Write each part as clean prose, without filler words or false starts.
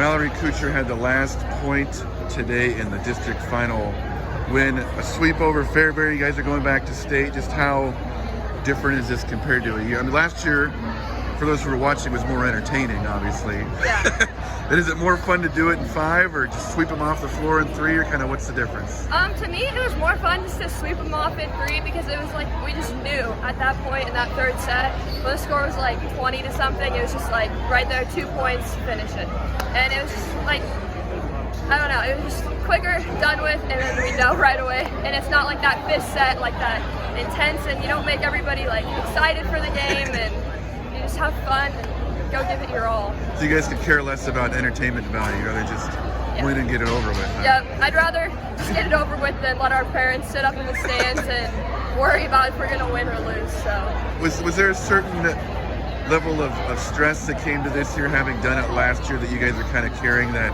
Mallori Kucera had the last point today in the district final win. A sweep over Fairbury. You guys are going back to state. Just how different is this compared to a year? I mean, last year, for those who were watching, was more entertaining, obviously. Yeah. And is it more fun to do it in 5 or just sweep them off the floor in 3, or kind of what's the difference? To me, it was more fun just to sweep them off in 3 because it was like we just knew at that point in that third set, when the score was like 20 to something, it was just like right there, 2 points, finish it. And it was just like, I don't know, it was just quicker, done with, and then we know right away. And it's not like that 5th set, like that intense, and you don't make everybody like excited for the game, and you just have fun and go give it your all. So you guys could care less about entertainment value, you'd rather just win and get it over with, huh? Yep, I'd rather just get it over with than let our parents sit up in the stands and worry about if we're going to win or lose. So Was there a certain level of stress that came to this year, having done it last year, that you guys are kind of carrying that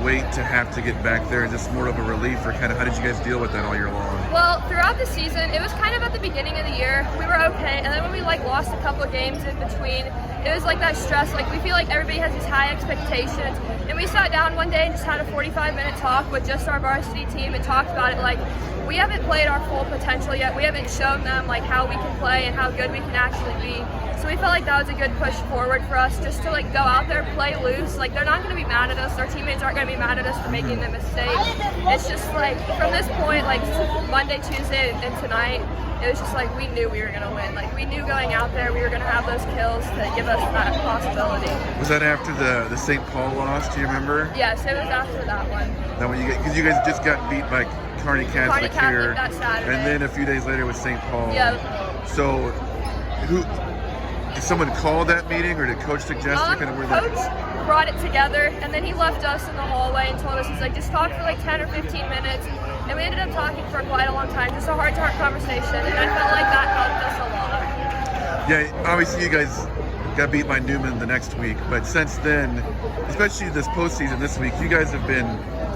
weight to have to get back there, and just more of a relief, or kind of how did you guys deal with that all year long? Well, throughout the season, it was kind of at the beginning of the year, we were okay, and then when we like lost a couple of games in between, it was like that stress, like we feel like everybody has these high expectations, and we sat down one day and just had a 45-minute talk with just our varsity team and talked about it like, we haven't played our full potential yet, we haven't shown them like how we can play and how good we can actually be. So we felt like that was a good push forward for us, just to like go out there, play loose. Like they're not going to be mad at us. Our teammates aren't going to be mad at us for making the mistake. It's just like from this point, like Monday, Tuesday, and tonight, it was just like we knew we were going to win. Like we knew going out there, we were going to have those kills to give us that possibility. Was that after the St. Paul loss? Do you remember? Yes, it was after that one. That one, because you guys just got beat by Kearney Catholic here, that Saturday, and then a few days later with St. Paul. Yep. So, did someone call that meeting, or did Coach suggest it? Kind of where Coach brought it together, and then he left us in the hallway and told us, he's like, just talk for like 10 or 15 minutes. And we ended up talking for quite a long time, just a heart-to-heart conversation, and I felt like that helped us a lot. Yeah, obviously you guys got beat by Newman the next week, but since then, especially this postseason this week, you guys have been,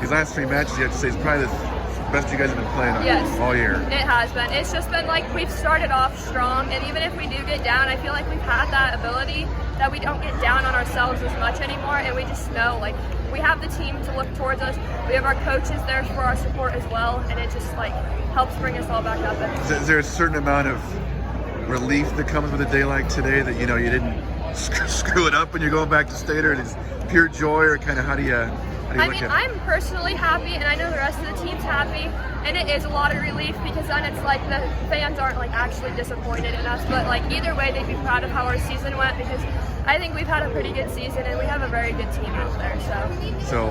these last 3 matches, you have to say, is probably the best you guys have been playing all year. It has been. It's just been like we've started off strong, and even if we do get down, I feel like we've had that ability that we don't get down on ourselves as much anymore, and we just know like we have the team to look towards us. We have our coaches there for our support as well, and it just like helps bring us all back up. Is there a certain amount of relief that comes with a day like today, that you know you didn't screw it up when you're going back to state, or is pure joy, or kind of how do you I mean, I'm personally happy, and I know the rest of the team's happy, and it is a lot of relief because then it's like the fans aren't like actually disappointed in us, but like either way they'd be proud of how our season went, because I think we've had a pretty good season and we have a very good team out there. So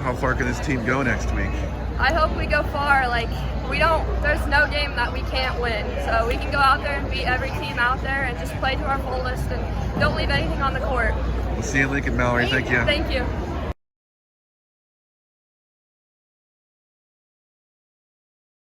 how far can this team go next week? I hope we go far. Like there's no game that we can't win, so we can go out there and beat every team out there and just play to our fullest and don't leave anything on the court. We'll see you in Lincoln, Mallori. Thank you. Thank you.